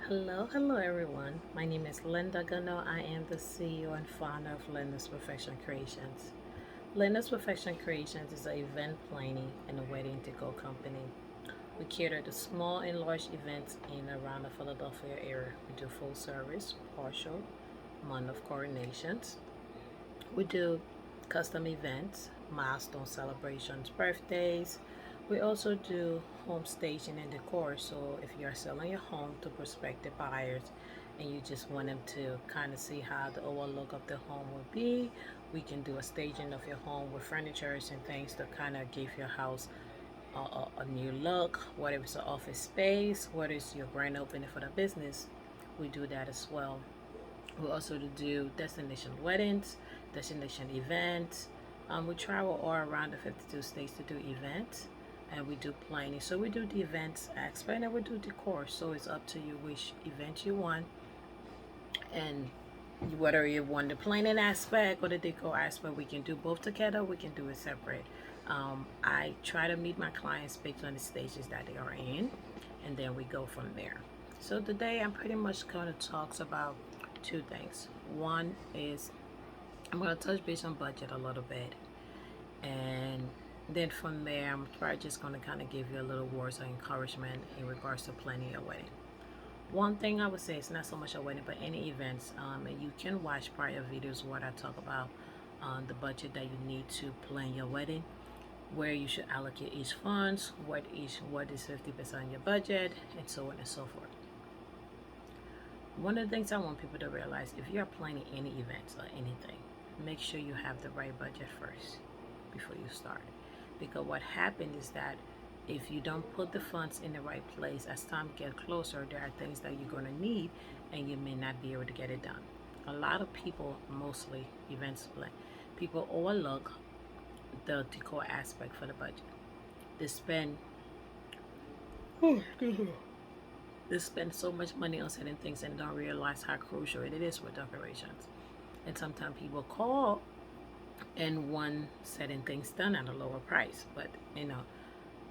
Hello everyone. My name is Linda Gano. I am the CEO and founder of Linda's Perfection Creations. Linda's Perfection Creations is an event planning and a wedding decor company. We cater to small and large events in and around the Philadelphia area. We do full service, partial, month of coronations. We do custom events, milestone celebrations, birthdays. We also do home staging and decor. So if you're selling your home to prospective buyers and you just want them to kind of see how the overall look of the home will be, we can do a staging of your home with furniture and things to kind of give your house a new look. Whether it's an office space, whether it's your grand opening for the business, we do that as well. We also do destination weddings, destination events. We travel all around the 52 states to do events, and we do planning. So we do the events aspect and we do decor. So it's up to you which event you want, and whether you want the planning aspect or the decor aspect, we can do both together. We can do it separate. I try to meet my clients based on the stages that they are in, and then we go from there. So today I'm pretty much going to talk about two things. One is I'm going to touch base on budget a little bit, and then from there I'm probably just going to kind of give you a little words of encouragement in regards to planning your wedding. One thing I would say is not so much a wedding, but any events. And you can watch prior videos where I talk about the budget that you need to plan your wedding, where you should allocate each funds, what is 50% of your budget, and so on and so forth. One of the things I want people to realize, if you're planning any events or anything, make sure you have the right budget first before you start. Because what happens is that if you don't put the funds in the right place, as time gets closer, there are things that you're going to need and you may not be able to get it done. A lot of people, mostly events, people overlook the decor aspect for the budget. They spend they spend so much money on certain things and don't realize how crucial it is with decorations. And sometimes people call and want certain things done at a lower price. But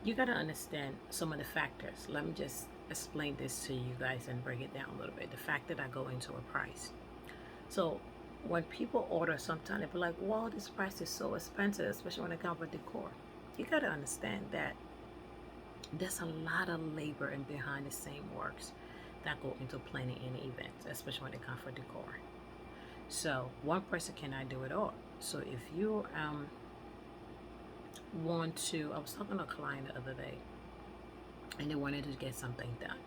you gotta understand some of the factors. Let me just explain this to you guys and break it down a little bit. The factor that go into a price. So when people order, sometimes they be like, "Wow, this price is so expensive," especially when it comes with decor. You gotta understand that there's a lot of labor and behind the scene works that go into planning any events, especially when it comes for decor. So one person cannot do it all. So if you want to, I was talking to a client the other day, and they wanted to get something done,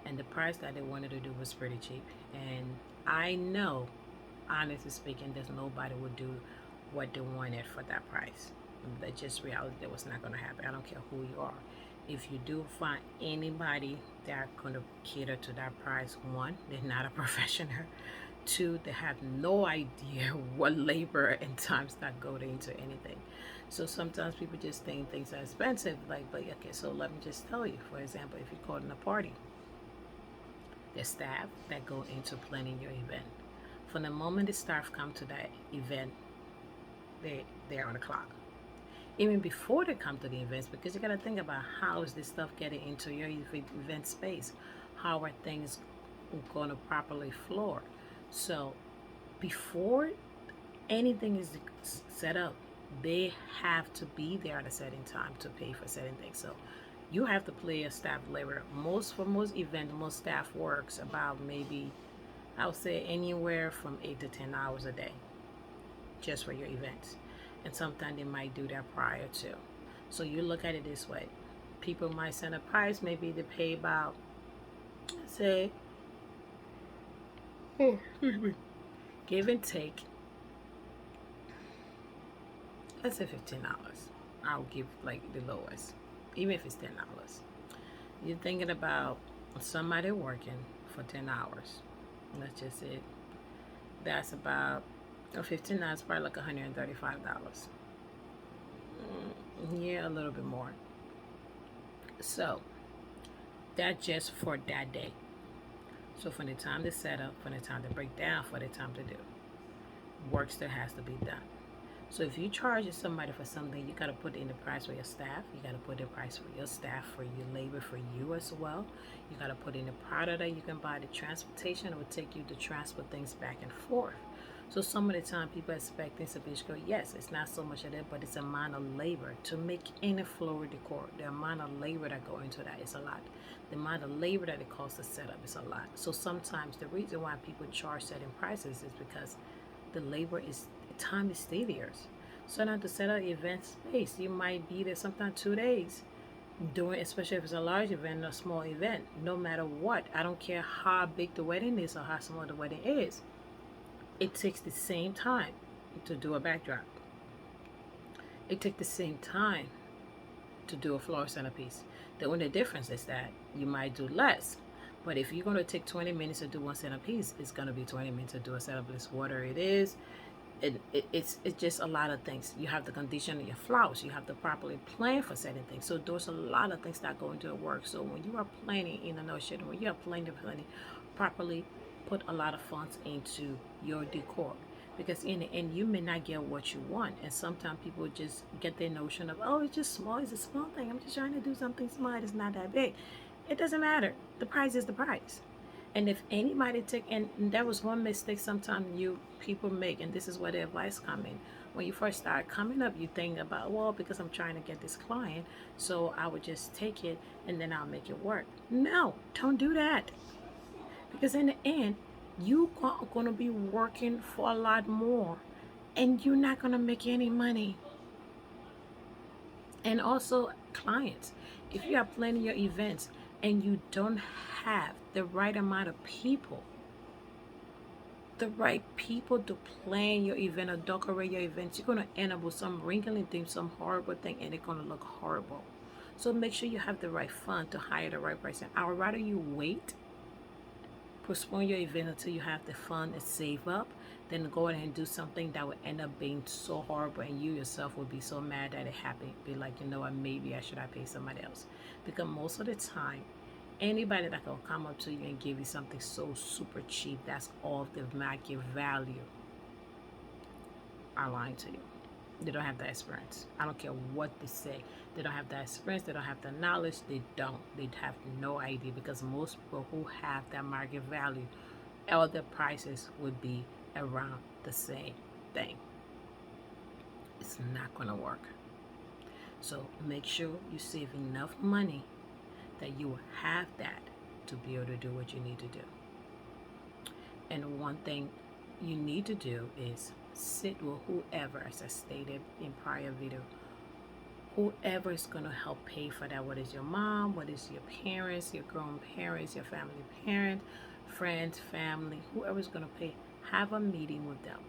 and the price that they wanted to do was pretty cheap. And I know, honestly speaking, there's nobody would do what they wanted for that price. That's just reality. That was not going to happen. I don't care who you are. If you do find anybody that going to cater to that price, one, they're not a professional. Two, they have no idea what labor and times that go into anything. So sometimes people just think things are expensive. Like, but okay, so let me just tell you, for example, if you're calling a party, the staff that go into planning your event. From the moment the staff come to that event, they're on the clock. Even before they come to the events, because you got to think about how is this stuff getting into your event space, how are things going to properly flow. So before anything is set up, they have to be there at a certain time to pay for certain things. So you have to play a staff labor. For most events, most staff works about, maybe I would say anywhere from 8 to 10 hours a day just for your events. And sometimes they might do that prior to. So you look at it this way. People might send a price, maybe they pay about, say, give and take, let's say $15. I'll give like the lowest, even if it's $10. You're thinking about somebody working for 10 hours. Let's just say that's about, 15 hours, probably like $135. Yeah, a little bit more. So that's just for that day. So from the time to set up, from the time to break down, for the time to do, work still has to be done. So if you charge somebody for something, you got to put in the price for your staff. You got to put the price for your staff, for your labor, for you as well. You got to put in the product that you can buy, the transportation. It would take you to transport things back and forth. So some of the time people expect things to be go. Yes, it's not so much of that, but it's amount of labor to make any floor decor. The amount of labor that go into that is a lot. The amount of labor that it costs to set up is a lot. So sometimes the reason why people charge certain prices is because the labor is time is tedious. So now to set up event space, you might be there sometimes 2 days doing, especially if it's a large event or a small event. No matter what, I don't care how big the wedding is or how small the wedding is. It takes the same time to do a backdrop. It takes the same time to do a floor centerpiece. The only difference is that you might do less. But if you're going to take 20 minutes to do one centerpiece, it's going to be 20 minutes to do a centerpiece, whatever it is. It's just a lot of things. You have to condition your flowers. You have to properly plan for certain things. So there's a lot of things that go into the work. So when you are planning in a notion, when you are planning properly, put a lot of funds into your decor. Because in the end, you may not get what you want. And sometimes people just get their notion of, oh, it's just small. It's a small thing. I'm just trying to do something small. It's not that big. It doesn't matter. The price is the price. And if anybody take, and that was one mistake sometimes you people make, and this is where the advice come in. When you first start coming up, you think about, well, because I'm trying to get this client, so I would just take it and then I'll make it work. No, don't do that. Because in the end, you are going to be working for a lot more and you're not going to make any money. And also clients, if you are planning your events and you don't have the right amount of people, the right people to plan your event or decorate your events, you're going to end up with some wrinkling thing, some horrible thing, and it's going to look horrible. So make sure you have the right fund to hire the right person. I would rather you wait, postpone your event until you have the fund and save up, than go ahead and do something that would end up being so horrible and you yourself would be so mad that it happened. Be like, you know what, maybe I should have paid somebody else. Because most of the time, anybody that can come up to you and give you something so super cheap, that's all the market value, are lying to you. They don't have that experience. I don't care what they say. They don't have that experience. They don't have the knowledge. They don't. They have no idea, because most people who have that market value, all their prices would be around the same thing. It's not going to work. So make sure you save enough money that you will have that to be able to do what you need to do. And one thing you need to do is sit with whoever, as I stated in prior video, whoever is going to help pay for that. What is your mom, what is your parents, your grown parents, your family parent, friends, family, whoever's going to pay. Have a meeting with them.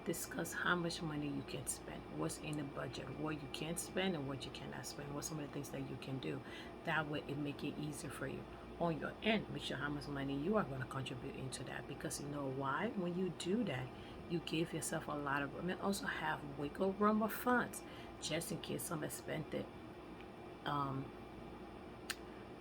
Discuss how much money you can spend, what's in the budget, what you can spend and what you cannot spend, what some of the things that you can do. That way it make it easier for you. On your end, make sure how much money you are going to contribute into that, because you know why? When you do that, you give yourself a lot of room, and also have wiggle room of funds, just in case some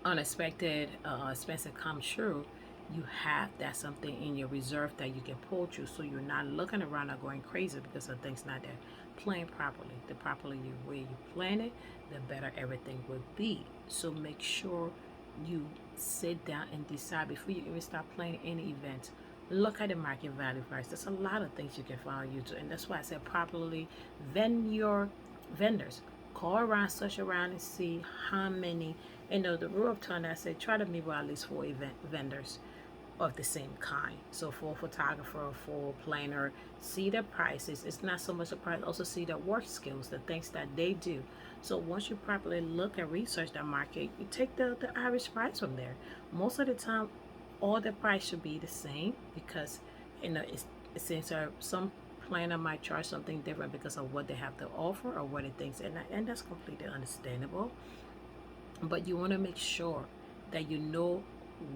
unexpected expenses come true. You have that something in your reserve that you can pull through, so you're not looking around or going crazy because the thing's not there. Plan properly. The properly way you plan it, the better everything will be. So make sure you sit down and decide before you even start planning any events. Look at the market value price. There's a lot of things you can find on YouTube, and that's why I said properly vend your vendors. Call around, search around, and see how many. You know, the rule of thumb, I said try to meet with at least 4 vendors of the same kind. So for a photographer, for a planner, see the prices. It's not so much the price, also see the work skills, the things that they do. So once you properly look and research that market, you take the average price from there. Most of the time, all the price should be the same, because you know since some planner might charge something different because of what they have to offer or what it thinks, and that's completely understandable. But you want to make sure that you know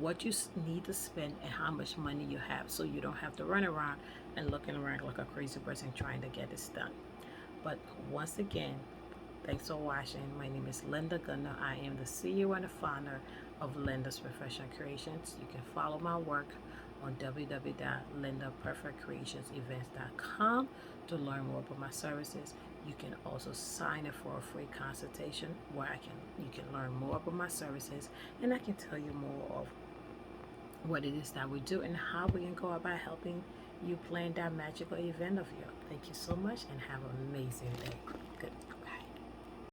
what you need to spend and how much money you have, so you don't have to run around and looking around like a crazy person trying to get this done. But once again, thanks for watching. My name is Linda Gunner. I am the CEO and the founder of Linda's Professional Creations. You can follow my work on www.lindaperfectcreationsevents.com to learn more about my services. You can also sign up for a free consultation where you can learn more about my services, and I can tell you more of what it is that we do and how we can go about helping you plan that magical event of yours. Thank you so much and have an amazing day. Good.